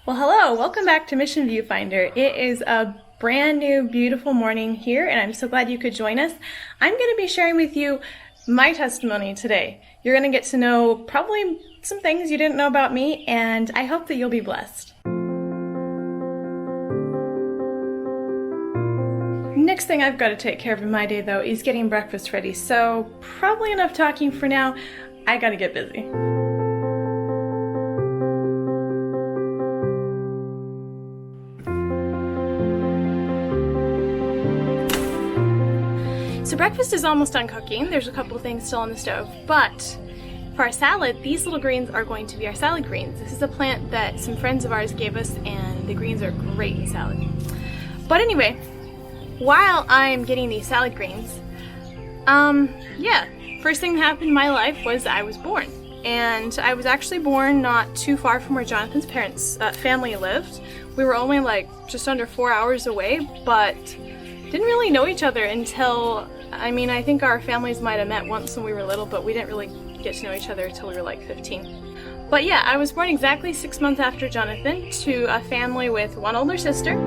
Well, hello, welcome back to Mission Viewfinder. It is a brand new, beautiful morning here, and I'm so glad you could join us. I'm going to be sharing with you my testimony today. You're going to get to know probably some things you didn't know about me, and I hope that you'll be blessed. Next thing I've got to take care of in my day, though, is getting breakfast ready. So probably enough talking for now. I got to get busy. So breakfast is almost done cooking. There's a couple of things still on the stove, but for our salad, these little greens are going to be our salad greens. This is a plant that some friends of ours gave us, and the greens are great in salad. But anyway, while I'm getting these salad greens, first thing that happened in my life was I was born. And I was actually born not too far from where Jonathan's parents' family lived. We were only like just under 4 hours away, but didn't really know each other until, I think our families might have met once when we were little, but we didn't really get to know each other until we were like 15. But yeah, I was born exactly 6 months after Jonathan to a family with one older sister.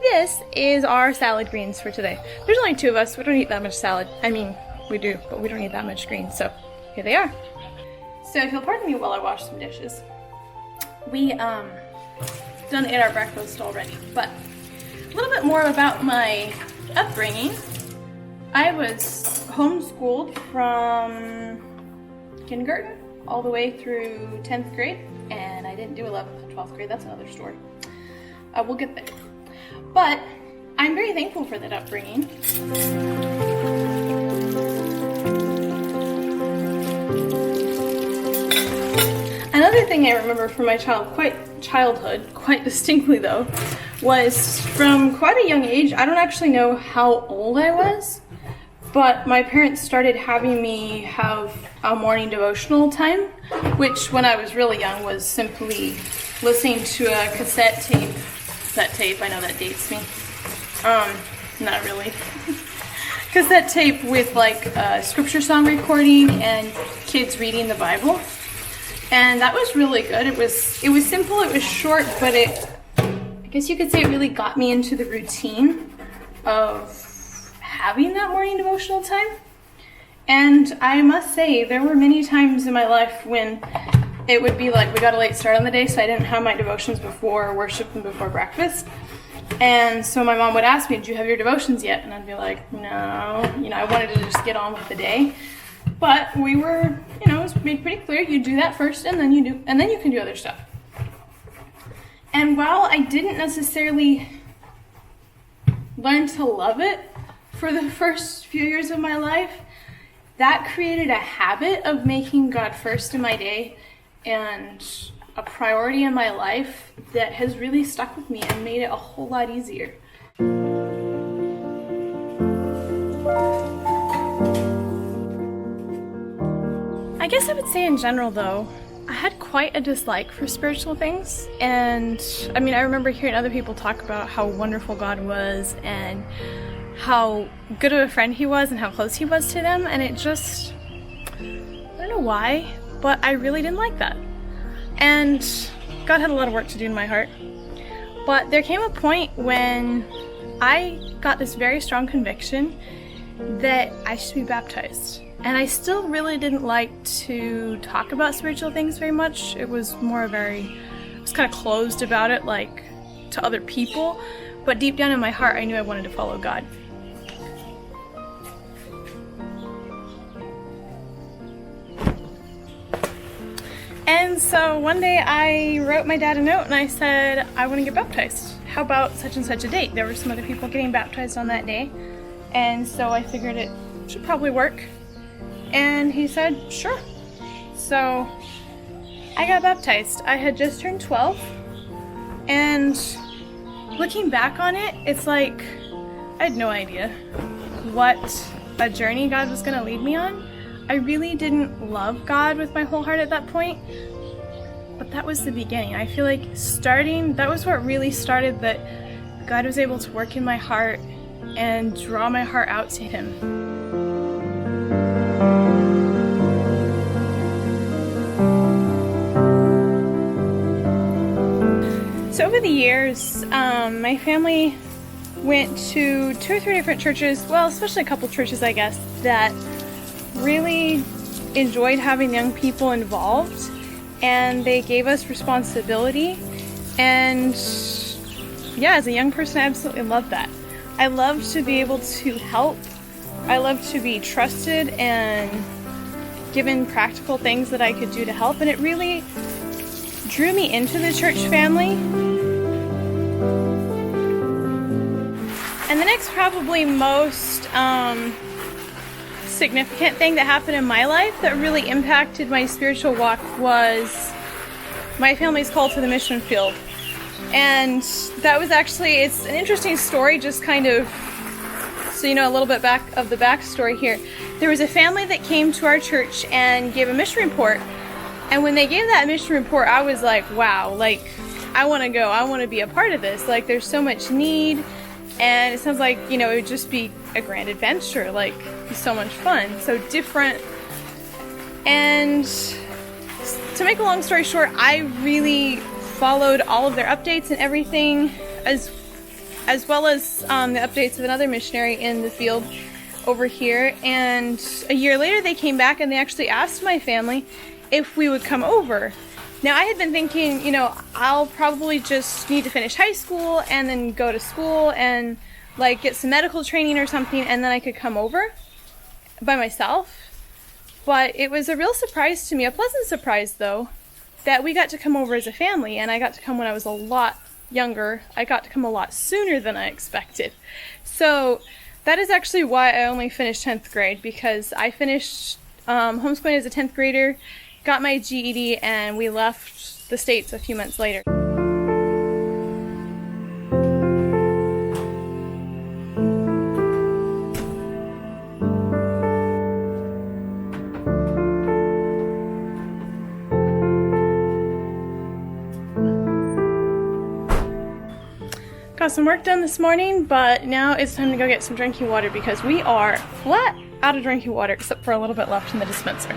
This is our salad greens for today. There's only two of us. We don't eat that much salad. We do, but we don't eat that much greens, so here they are. So if you'll pardon me while I wash some dishes. We done ate our breakfast already, but a little bit more about my upbringing. I was homeschooled from kindergarten all the way through 10th grade, and I didn't do 11th and 12th grade. That's another story. We'll get there. But I'm very thankful for that upbringing. Another thing I remember from my childhood, quite distinctly though, was from quite a young age. I don't actually know how old I was, but my parents started having me have a morning devotional time, which when I was really young was simply listening to a cassette tape. I know that dates me. Not really. Cassette tape with like a scripture song recording and kids reading the Bible. And that was really good. It was simple, it was short, but I guess you could say it really got me into the routine of having that morning devotional time. And I must say, there were many times in my life when it would be like we got a late start on the day, so I didn't have my devotions before worship and before breakfast. And so my mom would ask me, "Did you have your devotions yet?" And I'd be like, "No." I wanted to just get on with the day. But we were, it was made pretty clear you do that first, and then you can do other stuff. And while I didn't necessarily learn to love it for the first few years of my life, that created a habit of making God first in my day and a priority in my life that has really stuck with me and made it a whole lot easier. I guess I would say in general though, I had quite a dislike for spiritual things, and I remember hearing other people talk about how wonderful God was and how good of a friend he was and how close he was to them, and it just, I don't know why, but I really didn't like that. And God had a lot of work to do in my heart. But there came a point when I got this very strong conviction that I should be baptized. And I still really didn't like to talk about spiritual things very much. It was I was kind of closed about it, like to other people. But deep down in my heart, I knew I wanted to follow God. And so one day I wrote my dad a note and I said, I want to get baptized. How about such and such a date? There were some other people getting baptized on that day. And so I figured it should probably work. And he said, sure. So I got baptized. I had just turned 12. And looking back on it, it's like I had no idea what a journey God was going to lead me on. I really didn't love God with my whole heart at that point. but that was the beginning. I feel like that was what really started, that God was able to work in my heart and draw my heart out to Him. So over the years, my family went to 2 or 3 different churches, well, especially a couple churches, I guess, that really enjoyed having young people involved, and they gave us responsibility. And yeah, as a young person, I absolutely love that. I love to be able to help. I love to be trusted and given practical things that I could do to help, and it really drew me into the church family. And the next, probably most significant thing that happened in my life that really impacted my spiritual walk was my family's call to the mission field. And that was actually, it's an interesting story, just kind of so you know a little bit of the backstory here. There was a family that came to our church and gave a mission report. And when they gave that mission report, I was like, wow, like, I want to go. I want to be a part of this. Like, there's so much need. And it sounds like, you know, it would just be a grand adventure, like, so much fun, so different. And to make a long story short, I really followed all of their updates and everything, as well as the updates of another missionary in the field over here. And a year later, they came back and they actually asked my family if we would come over. Now, I had been thinking, you know, I'll probably just need to finish high school and then go to school and like get some medical training or something, and then I could come over by myself. But it was a real surprise to me, a pleasant surprise though, that we got to come over as a family, and I got to come when I was a lot younger. I got to come a lot sooner than I expected. So that is actually why I only finished 10th grade, because I finished homeschooling as a 10th grader, got my GED, and we left the States a few months later. Got some work done this morning, but now it's time to go get some drinking water because we are flat out of drinking water except for a little bit left in the dispenser.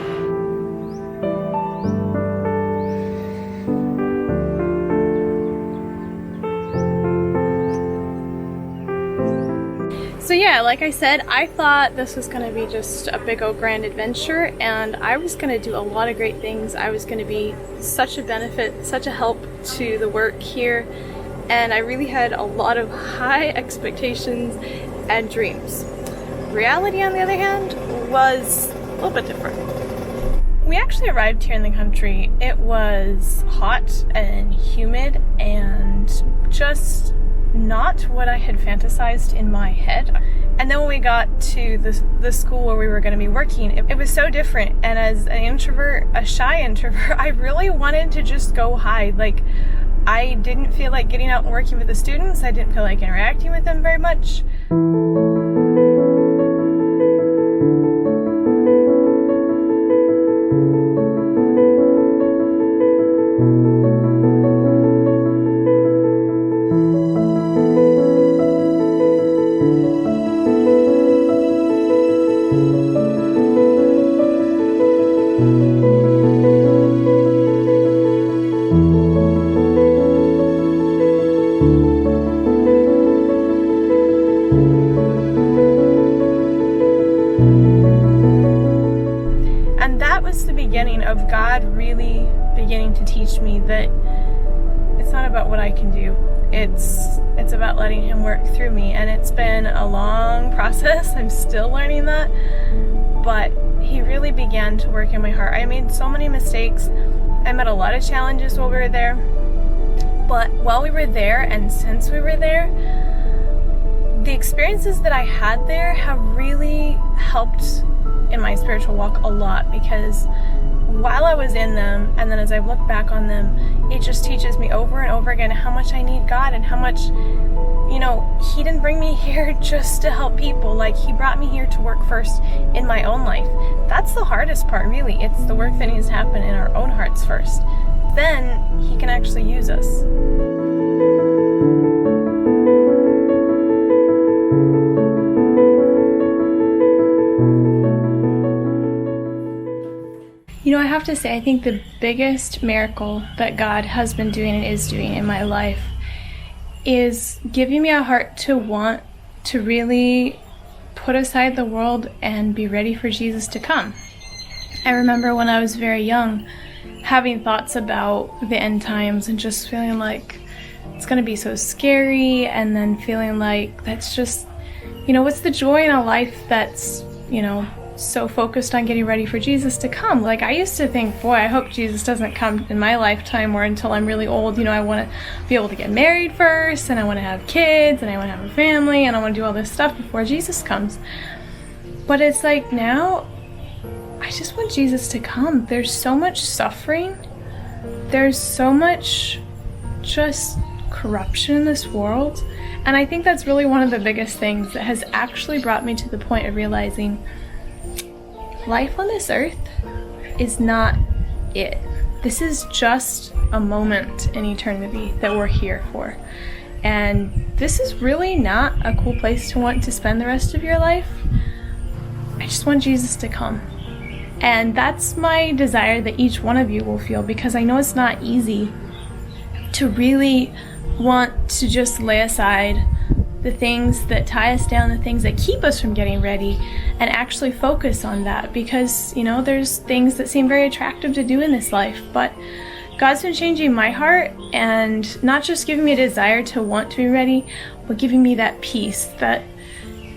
So yeah, like I said, I thought this was going to be just a big old grand adventure, and I was going to do a lot of great things. I was going to be such a benefit, such a help to the work here, and I really had a lot of high expectations and dreams. Reality, on the other hand, was a little bit different. We actually arrived here in the country. It was hot and humid and just not what I had fantasized in my head. And then when we got to the school where we were going to be working, it was so different. And as an introvert, a shy introvert, I really wanted to just go hide. Like, I didn't feel like getting out and working with the students. I didn't feel like interacting with them very much. Of God really beginning to teach me that it's not about what I can do. It's about letting Him work through me, and it's been a long process. I'm still learning that, but He really began to work in my heart. I made so many mistakes. I met a lot of challenges while we were there, but while we were there and since we were there, the experiences that I had there have really helped in my spiritual walk a lot, because while I was in them, and then as I've looked back on them, it just teaches me over and over again how much I need God, and how much, you know, He didn't bring me here just to help people. Like, He brought me here to work first in my own life. That's the hardest part, really. It's the work that needs to happen in our own hearts first. then he can actually use us. You know, I have to say, I think the biggest miracle that God has been doing and is doing in my life is giving me a heart to want to really put aside the world and be ready for Jesus to come. I remember when I was very young having thoughts about the end times and just feeling like it's going to be so scary, and then feeling like that's just, you know, what's the joy in a life that's, you know, so focused on getting ready for Jesus to come. Like, I used to think, boy, I hope Jesus doesn't come in my lifetime or until I'm really old. You know, I want to be able to get married first, and I want to have kids, and I want to have a family, and I want to do all this stuff before Jesus comes. But it's like, now I just want Jesus to come. There's so much suffering. There's so much just corruption in this world. And I think that's really one of the biggest things that has actually brought me to the point of realizing life on this earth is not it. This is just a moment in eternity that we're here for. And this is really not a cool place to want to spend the rest of your life. I just want Jesus to come. And that's my desire that each one of you will feel, because I know it's not easy to really want to just lay aside the things that tie us down, the things that keep us from getting ready, and actually focus on that. Because, you know, there's things that seem very attractive to do in this life, but God's been changing my heart, and not just giving me a desire to want to be ready, but giving me that peace that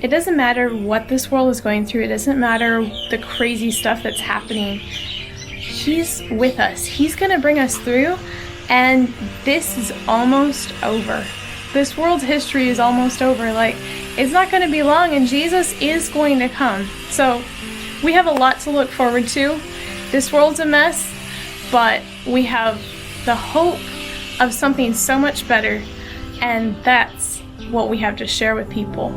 it doesn't matter what this world is going through, it doesn't matter the crazy stuff that's happening. He's with us. He's gonna bring us through, and this is almost over. This world's history is almost over. Like, it's not going to be long, and Jesus is going to come. So we have a lot to look forward to. This world's a mess, but we have the hope of something so much better, and that's what we have to share with people.